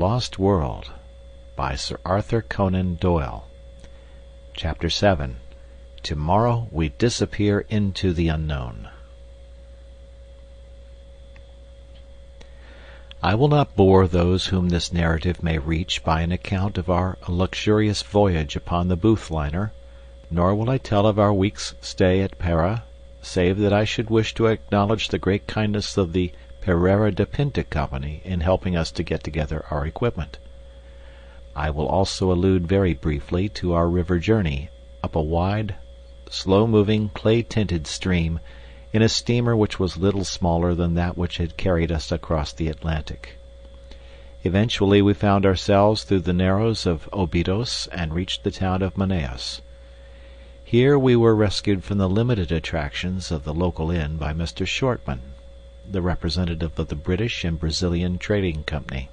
Lost World by Sir Arthur Conan Doyle. Chapter 7. Tomorrow we disappear into the unknown. I will not bore those whom this narrative may reach by an account of our luxurious voyage upon the Booth liner, nor will I tell of our week's stay at Para, save that I should wish to acknowledge the great kindness of the Pereira de Pinta Company in helping us to get together our equipment. I will also allude very briefly to our river journey up a wide, slow-moving, clay-tinted stream in a steamer which was little smaller than that which had carried us across the Atlantic. Eventually we found ourselves through the narrows of Obidos and reached the town of Manaus. Here we were rescued from the limited attractions of the local inn by Mr. Shortman, the representative of the British and Brazilian Trading Company.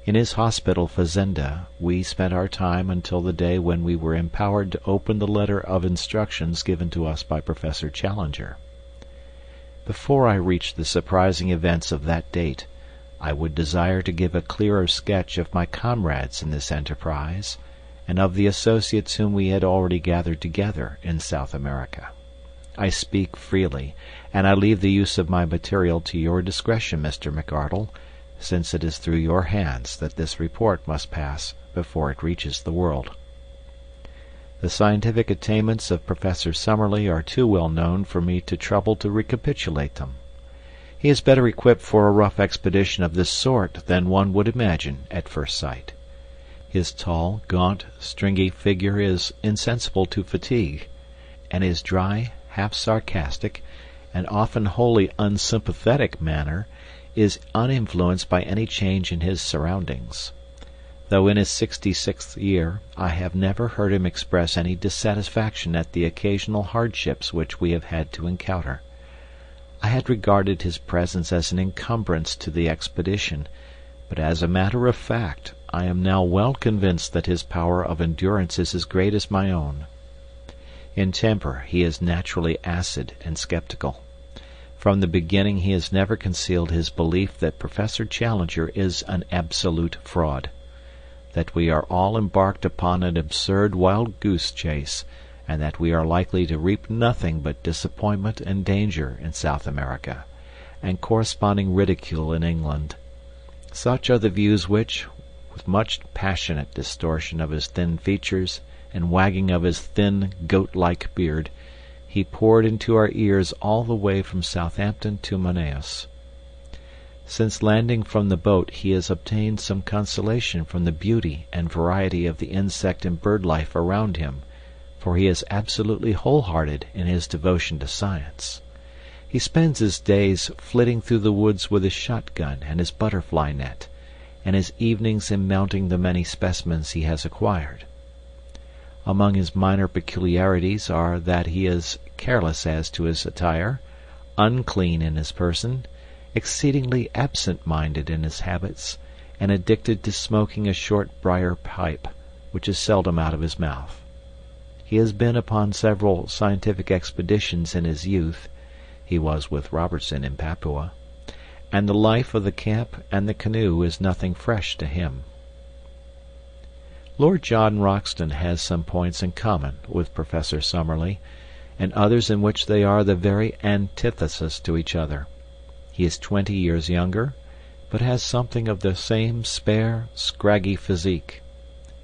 In his hospital fazenda we spent our time until the day when we were empowered to open the letter of instructions given to us by Professor Challenger. Before I reach the surprising events of that date, I would desire to give a clearer sketch of my comrades in this enterprise, and of the associates whom we had already gathered together in South America. I speak freely, and I leave the use of my material to your discretion, Mr. McArdle, since it is through your hands that this report must pass before it reaches the world. The scientific attainments of Professor Summerlee are too well known for me to trouble to recapitulate them. He is better equipped for a rough expedition of this sort than one would imagine at first sight. His tall, gaunt, stringy figure is insensible to fatigue, and his dry, half-sarcastic, and often wholly unsympathetic manner is uninfluenced by any change in his surroundings. Though in his 66th year, I have never heard him express any dissatisfaction at the occasional hardships which we have had to encounter. I had regarded his presence as an encumbrance to the expedition, but as a matter of fact, I am now well convinced that his power of endurance is as great as my own. In temper he is naturally acid and skeptical. From the beginning he has never concealed his belief that Professor Challenger is an absolute fraud, that we are all embarked upon an absurd wild-goose chase, and that we are likely to reap nothing but disappointment and danger in South America, and corresponding ridicule in England. Such are the views which, with much passionate distortion of his thin features and wagging of his thin, goat-like beard, he poured into our ears all the way from Southampton to Manaus. Since landing from the boat he has obtained some consolation from the beauty and variety of the insect and bird life around him, for he is absolutely wholehearted in his devotion to science. He spends his days flitting through the woods with his shotgun and his butterfly net, and his evenings in mounting the many specimens he has acquired. Among his minor peculiarities are that he is careless as to his attire, unclean in his person, exceedingly absent-minded in his habits, and addicted to smoking a short briar pipe, which is seldom out of his mouth. He has been upon several scientific expeditions in his youth. He was with Robertson in Papua, and the life of the camp and the canoe is nothing fresh to him. Lord John Roxton has some points in common with Professor Summerlee, and others in which they are the very antithesis to each other. He is 20 years younger, but has something of the same spare, scraggy physique.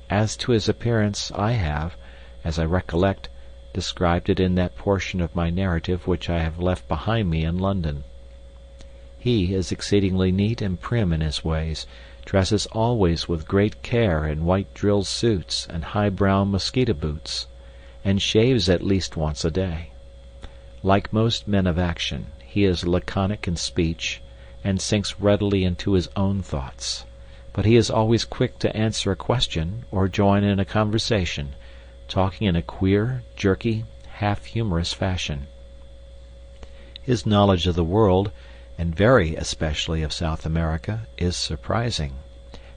As to his appearance, I have, as I recollect, described it in that portion of my narrative which I have left behind me in London. He is exceedingly neat and prim in his ways, dresses always with great care in white drill suits and high brown mosquito boots, and shaves at least once a day. Like most men of action, he is laconic in speech, and sinks readily into his own thoughts, but he is always quick to answer a question or join in a conversation, talking in a queer, jerky, half-humorous fashion. His knowledge of the world, and very especially of South America, is surprising,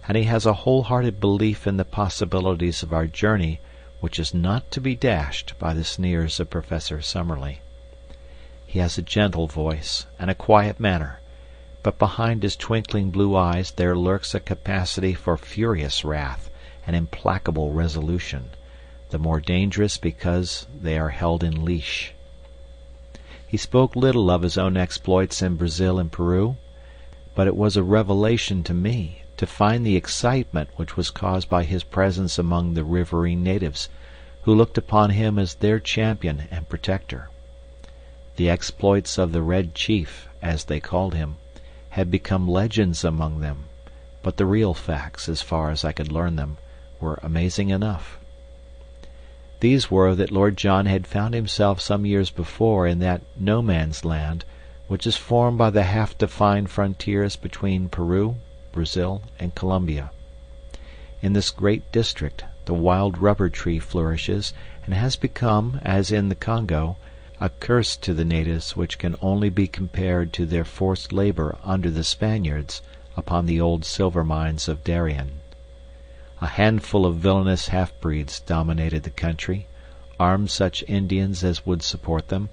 and he has a wholehearted belief in the possibilities of our journey which is not to be dashed by the sneers of Professor Summerlee. He has a gentle voice and a quiet manner, but behind his twinkling blue eyes there lurks a capacity for furious wrath and implacable resolution, the more dangerous because they are held in leash. He spoke little of his own exploits in Brazil and Peru, but it was a revelation to me to find the excitement which was caused by his presence among the riverine natives, who looked upon him as their champion and protector. The exploits of the Red Chief, as they called him, had become legends among them, but the real facts, as far as I could learn them, were amazing enough. These were that Lord John had found himself some years before in that no-man's land which is formed by the half-defined frontiers between Peru, Brazil, and Colombia. In this great district the wild rubber tree flourishes and has become, as in the Congo, a curse to the natives which can only be compared to their forced labor under the Spaniards upon the old silver mines of Darien. A handful of villainous half-breeds dominated the country, armed such Indians as would support them,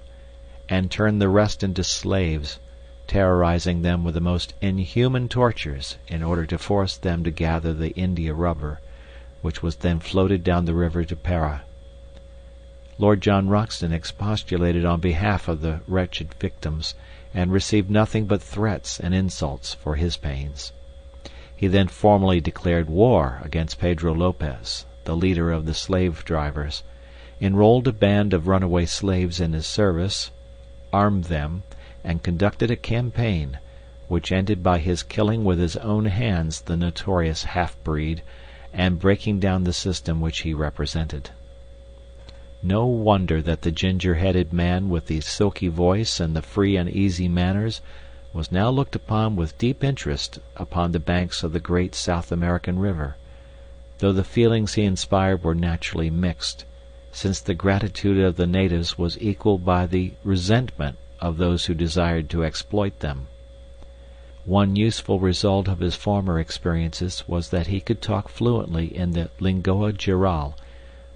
and turned the rest into slaves, terrorizing them with the most inhuman tortures in order to force them to gather the India rubber, which was then floated down the river to Para. Lord John Roxton expostulated on behalf of the wretched victims, and received nothing but threats and insults for his pains. He then formally declared war against Pedro Lopez, the leader of the slave drivers, enrolled a band of runaway slaves in his service, armed them, and conducted a campaign, which ended by his killing with his own hands the notorious half-breed, and breaking down the system which he represented. No wonder that the ginger-headed man with the silky voice and the free and easy manners was now looked upon with deep interest upon the banks of the great South American river, though the feelings he inspired were naturally mixed, since the gratitude of the natives was equaled by the resentment of those who desired to exploit them. One useful result of his former experiences was that he could talk fluently in the Lingoa Geral,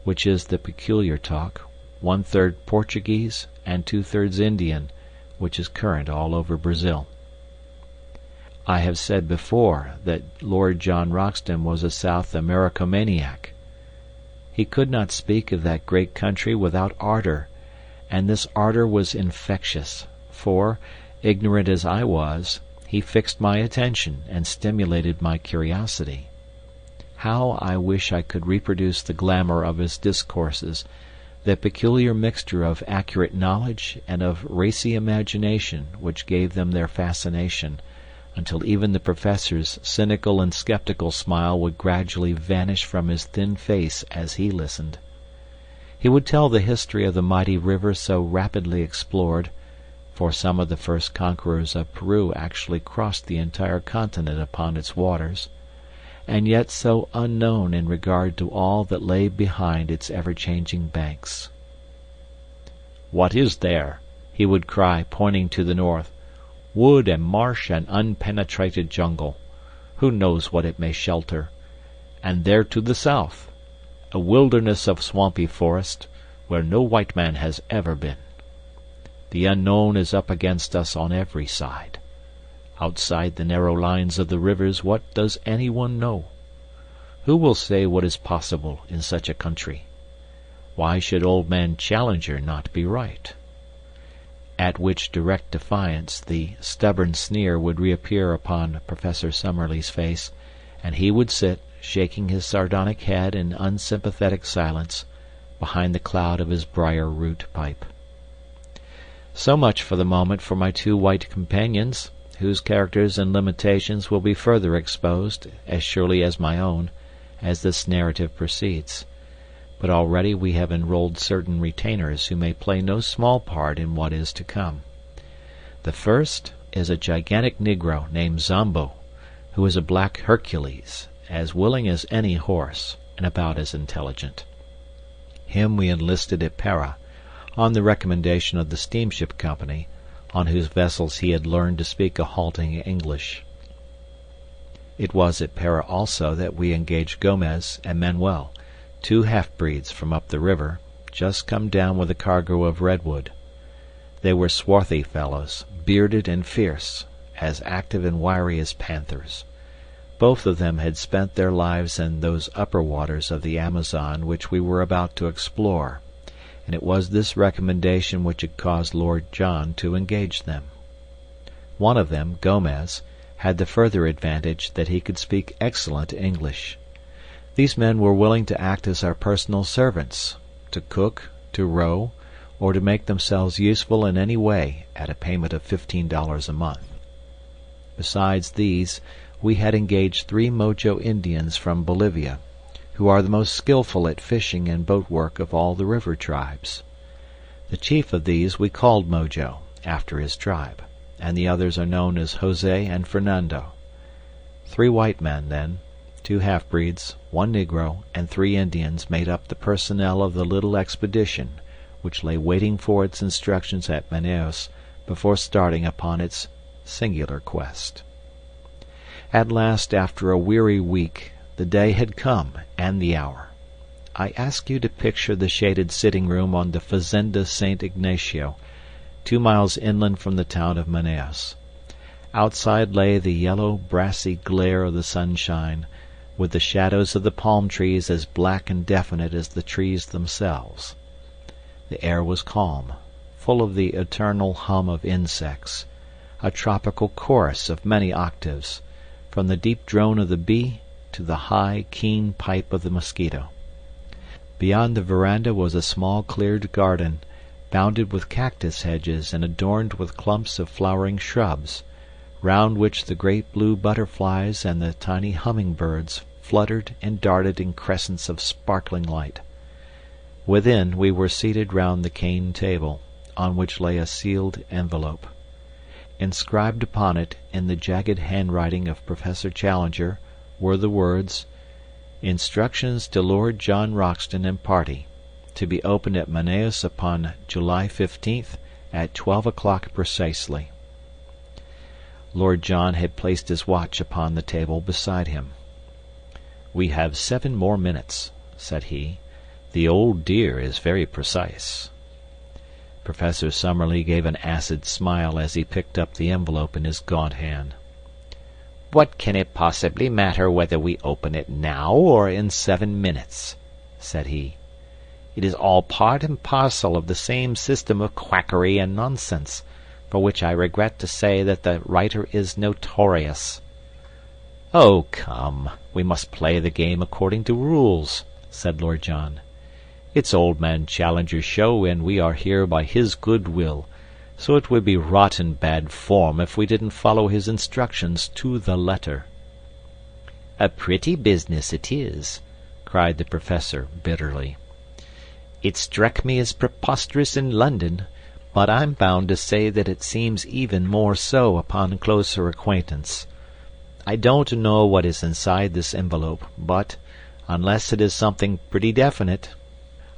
which is the peculiar talk, 1/3 Portuguese and 2/3 Indian, which is current all over Brazil. I have said before that Lord John Roxton was a South Americomaniac. He could not speak of that great country without ardor, and this ardor was infectious, for, ignorant as I was, he fixed my attention and stimulated my curiosity. How I wish I could reproduce the glamour of his discourses, the peculiar mixture of accurate knowledge and of racy imagination which gave them their fascination, until even the professor's cynical and skeptical smile would gradually vanish from his thin face as he listened. He would tell the history of the mighty river so rapidly explored, for some of the first conquerors of Peru actually crossed the entire continent upon its waters, and yet so unknown in regard to all that lay behind its ever-changing banks. "What is there?" he would cry, pointing to the north. "Wood and marsh and unpenetrated jungle. Who knows what it may shelter? And there to the south, a wilderness of swampy forest, where no white man has ever been. The unknown is up against us on every side. Outside the narrow lines of the rivers, what does anyone know? Who will say what is possible in such a country? Why should old man Challenger not be right?" At which direct defiance the stubborn sneer would reappear upon Professor Summerlee's face, and he would sit, shaking his sardonic head in unsympathetic silence, behind the cloud of his briar-root pipe. So much for the moment for my two white companions, whose characters and limitations will be further exposed, as surely as my own, as this narrative proceeds. But already we have enrolled certain retainers who may play no small part in what is to come. The first is a gigantic Negro named Zambo, who is a black Hercules, as willing as any horse, and about as intelligent. Him we enlisted at Para, on the recommendation of the steamship company, on whose vessels he had learned to speak a halting English. It was at Para also that we engaged Gomez and Manuel, two half-breeds from up the river, just come down with a cargo of redwood. They were swarthy fellows, bearded and fierce, as active and wiry as panthers. Both of them had spent their lives in those upper waters of the Amazon which we were about to explore, and it was this recommendation which had caused Lord John to engage them. One of them, Gomez, had the further advantage that he could speak excellent English. These men were willing to act as our personal servants, to cook, to row, or to make themselves useful in any way at a payment of $15 a month. Besides these, we had engaged 3 Mojo Indians from Bolivia, who are the most skillful at fishing and boat work of all the river tribes. The chief of these we called Mojo, after his tribe, and the others are known as Jose and Fernando. 3 white men, then, 2 half-breeds, 1 Negro, and 3 Indians made up the personnel of the little expedition which lay waiting for its instructions at Manaus before starting upon its singular quest. At last, after a weary week, the day had come, and the hour. I ask you to picture the shaded sitting-room on the Fazenda St. Ignacio, 2 miles inland from the town of Manaus. Outside lay the yellow, brassy glare of the sunshine, with the shadows of the palm trees as black and definite as the trees themselves. The air was calm, full of the eternal hum of insects, a tropical chorus of many octaves, from the deep drone of the bee to the high, keen pipe of the mosquito. Beyond the veranda was a small cleared garden, bounded with cactus hedges and adorned with clumps of flowering shrubs, round which the great blue butterflies and the tiny humming-birds fluttered and darted in crescents of sparkling light. Within, we were seated round the cane table, on which lay a sealed envelope. Inscribed upon it, in the jagged handwriting of Professor Challenger, were the words, "Instructions to Lord John Roxton and party, to be opened at Manaus upon July 15th at 12 o'clock precisely." Lord John had placed his watch upon the table beside him. "We have 7 more minutes," said he. "The old dear is very precise." Professor Summerlee gave an acid smile as he picked up the envelope in his gaunt hand. "What can it possibly matter whether we open it now or in 7 minutes?" said he. "It is all part and parcel of the same system of quackery and nonsense, for which I regret to say that the writer is notorious." "Oh, come, we must play the game according to rules," said Lord John. "It's old man Challenger's show, and we are here by his good will, so it would be rotten bad form if we didn't follow his instructions to the letter." "A pretty business it is," cried the Professor bitterly. "It struck me as preposterous in London, but I'm bound to say that it seems even more so upon closer acquaintance. I don't know what is inside this envelope, but, unless it is something pretty definite,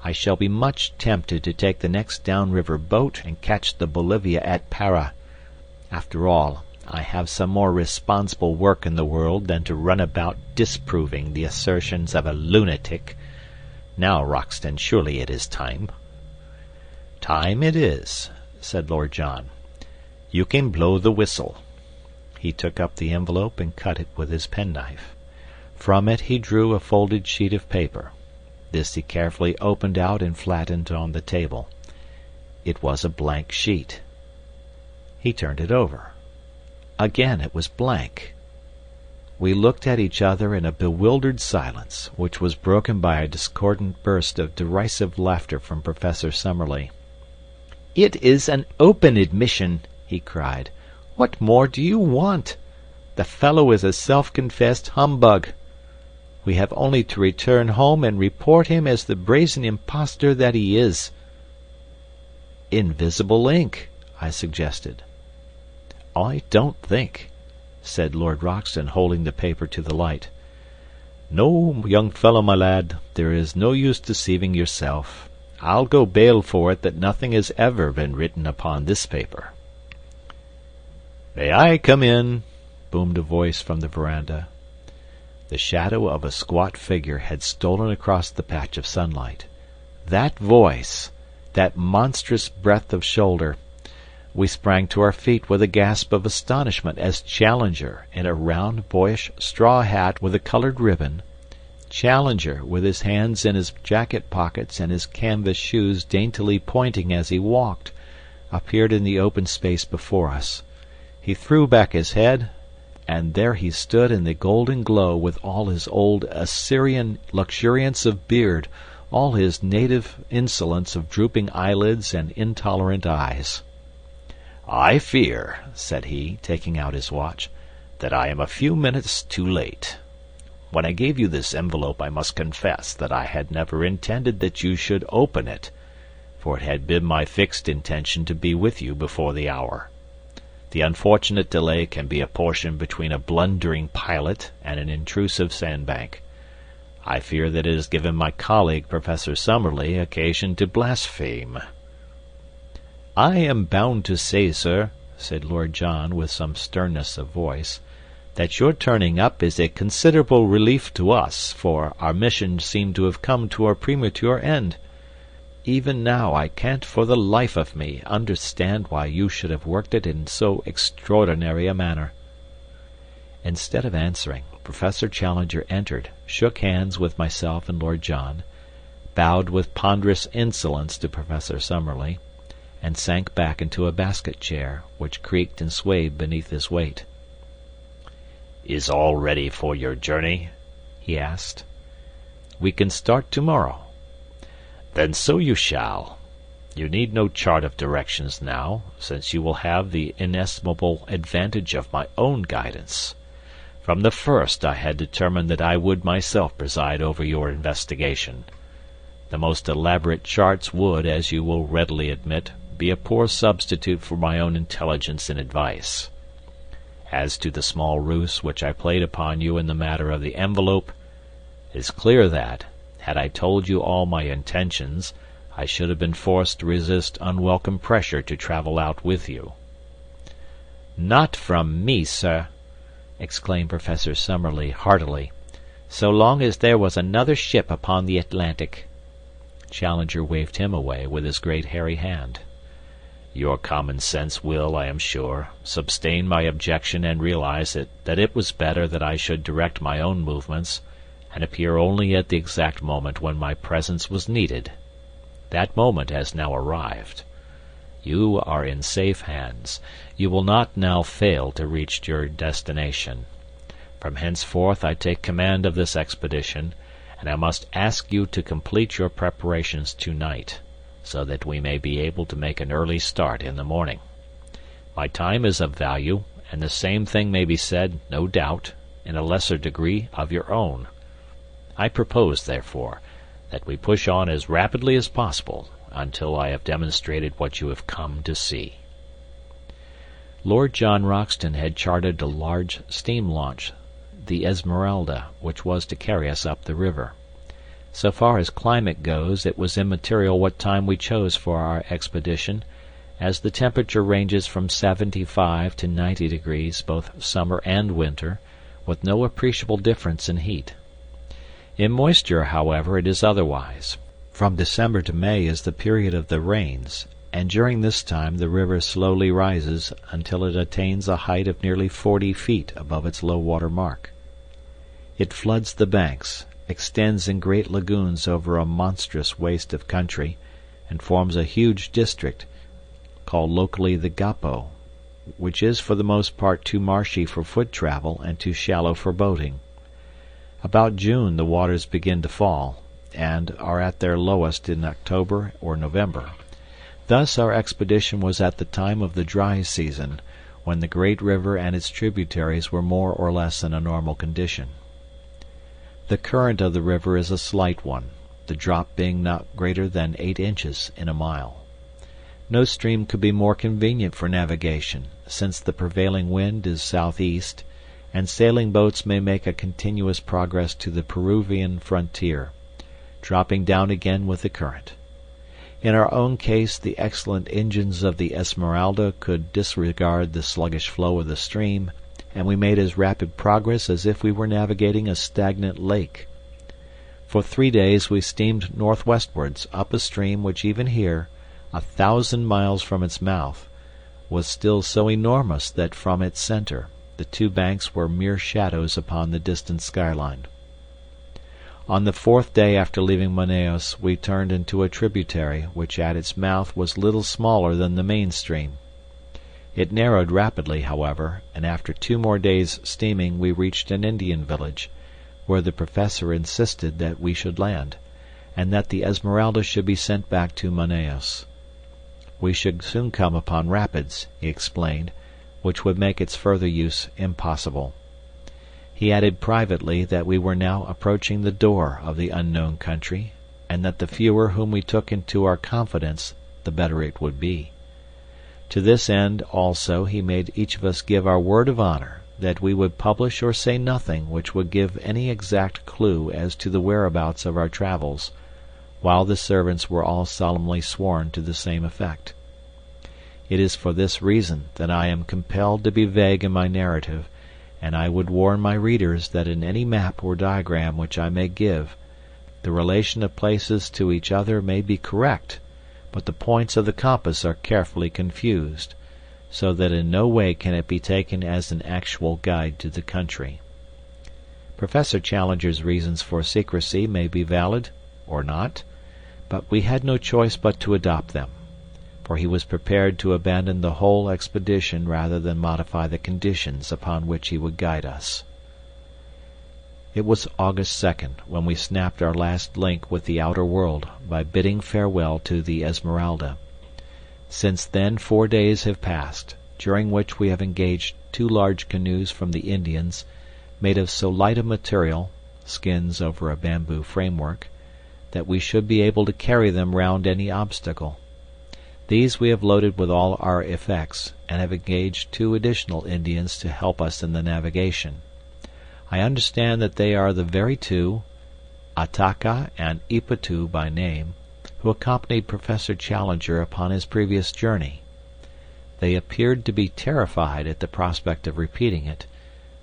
I shall be much tempted to take the next down-river boat and catch the Bolivia at Para. After all, I have some more responsible work in the world than to run about disproving the assertions of a lunatic. Now, Roxton, surely it is time." "Time it is," said Lord John. "You can blow the whistle." He took up the envelope and cut it with his penknife. From it he drew a folded sheet of paper. This he carefully opened out and flattened on the table. It was a blank sheet. He turned it over. Again it was blank. We looked at each other in a bewildered silence, which was broken by a discordant burst of derisive laughter from Professor Summerlee. "It is an open admission," he cried. "What more do you want? The fellow is a self-confessed humbug. We have only to return home and report him as the brazen impostor that he is." "Invisible ink," I suggested. "I don't think," said Lord Roxton, holding the paper to the light. "No, young fellow, my lad, there is no use deceiving yourself. I'll go bail for it that nothing has ever been written upon this paper." "May I come in?" boomed a voice from the veranda. The shadow of a squat figure had stolen across the patch of sunlight. That voice, that monstrous breadth of shoulder, We sprang to our feet with a gasp of astonishment as Challenger, in a round, boyish straw hat with a colored ribbon, Challenger, with his hands in his jacket pockets and his canvas shoes daintily pointing as he walked, appeared in the open space before us. He threw back his head, and there he stood in the golden glow with all his old Assyrian luxuriance of beard, all his native insolence of drooping eyelids and intolerant eyes. "I fear," said he, taking out his watch, "that I am a few minutes too late. When I gave you this envelope I must confess that I had never intended that you should open it, for it had been my fixed intention to be with you before the hour. The unfortunate delay can be apportioned between a blundering pilot and an intrusive sandbank. I fear that it has given my colleague, Professor Summerlee, occasion to blaspheme." "I am bound to say, sir," said Lord John, with some sternness of voice, "that your turning up is a considerable relief to us, for our mission seemed to have come to a premature end. Even now I can't for the life of me understand why you should have worked it in so extraordinary a manner." Instead of answering, Professor Challenger entered, shook hands with myself and Lord John, bowed with ponderous insolence to Professor Summerlee, and sank back into a basket chair, which creaked and swayed beneath his weight. "Is all ready for your journey?" he asked. "We can start tomorrow." "Then so you shall. You need no chart of directions now, since you will have the inestimable advantage of my own guidance. From the first I had determined that I would myself preside over your investigation. The most elaborate charts would, as you will readily admit, be a poor substitute for my own intelligence and advice. As to the small ruse which I played upon you in the matter of the envelope, it is clear that, had I told you all my intentions, I should have been forced to resist unwelcome pressure to travel out with you." "Not from me, sir," exclaimed Professor Summerlee heartily, "so long as there was another ship upon the Atlantic." Challenger waved him away with his great hairy hand. "Your common sense will, I am sure, sustain my objection and realize that it was better that I should direct my own movements, and appear only at the exact moment when my presence was needed. That moment has now arrived. You are in safe hands. You will not now fail to reach your destination. From henceforth I take command of this expedition, and I must ask you to complete your preparations tonight, so that we may be able to make an early start in the morning. My time is of value, and the same thing may be said, no doubt, in a lesser degree of your own. I propose, therefore, that we push on as rapidly as possible until I have demonstrated what you have come to see." Lord John Roxton had chartered a large steam launch, the Esmeralda, which was to carry us up the river. So far as climate goes, it was immaterial what time we chose for our expedition, as the temperature ranges from 75 to 90 degrees both summer and winter, with no appreciable difference in heat. In moisture, however, it is otherwise. From December to May is the period of the rains, and during this time the river slowly rises until it attains a height of nearly 40 feet above its low water mark. It floods the banks, extends in great lagoons over a monstrous waste of country, and forms a huge district, called locally the Gapo, which is for the most part too marshy for foot travel and too shallow for boating. About June the waters begin to fall, and are at their lowest in October or November. Thus our expedition was at the time of the dry season, when the great river and its tributaries were more or less in a normal condition. The current of the river is a slight one, the drop being not greater than 8 inches in a mile. No stream could be more convenient for navigation, since the prevailing wind is southeast, and sailing boats may make a continuous progress to the Peruvian frontier, dropping down again with the current. In our own case, the excellent engines of the Esmeralda could disregard the sluggish flow of the stream, and we made as rapid progress as if we were navigating a stagnant lake. For 3 days we steamed northwestwards up a stream which even here, 1,000 miles from its mouth, was still so enormous that from its center the two banks were mere shadows upon the distant skyline. On the fourth day after leaving Manaus we turned into a tributary which at its mouth was little smaller than the main stream. It narrowed rapidly, however, and after 2 more days' steaming we reached an Indian village, where the professor insisted that we should land, and that the Esmeralda should be sent back to Manaus. We should soon come upon rapids, he explained, which would make its further use impossible. He added privately that we were now approaching the door of the unknown country, and that the fewer whom we took into our confidence, the better it would be. To this end, also, he made each of us give our word of honor that we would publish or say nothing which would give any exact clue as to the whereabouts of our travels, while the servants were all solemnly sworn to the same effect. It is for this reason that I am compelled to be vague in my narrative, and I would warn my readers that in any map or diagram which I may give, the relation of places to each other may be correct, but the points of the compass are carefully confused, so that in no way can it be taken as an actual guide to the country. Professor Challenger's reasons for secrecy may be valid or not, but we had no choice but to adopt them, for he was prepared to abandon the whole expedition rather than modify the conditions upon which he would guide us. It was August 2nd when we snapped our last link with the outer world by bidding farewell to the Esmeralda. Since then 4 days have passed, during which we have engaged 2 large canoes from the Indians, made of so light a material, skins over a bamboo framework, that we should be able to carry them round any obstacle. These we have loaded with all our effects, and have engaged 2 additional Indians to help us in the navigation. I understand that they are the very 2, Ataka and Ipatu by name, who accompanied Professor Challenger upon his previous journey. They appeared to be terrified at the prospect of repeating it,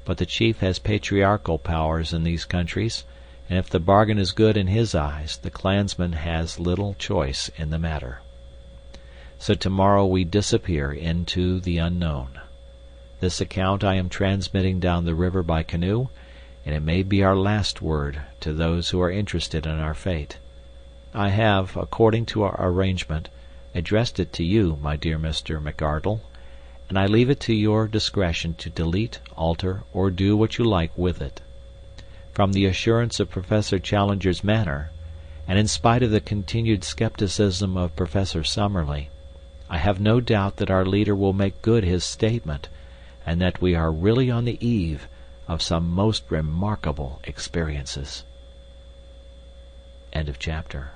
but the chief has patriarchal powers in these countries, and if the bargain is good in his eyes, the clansman has little choice in the matter. So tomorrow we disappear into the unknown. This account I am transmitting down the river by canoe, and it may be our last word to those who are interested in our fate. I have, according to our arrangement, addressed it to you, my dear Mr. McArdle, and I leave it to your discretion to delete, alter, or do what you like with it. From the assurance of Professor Challenger's manner, and in spite of the continued skepticism of Professor Summerlee, I have no doubt that our leader will make good his statement, and that we are really on the eve of some most remarkable experiences. End of chapter.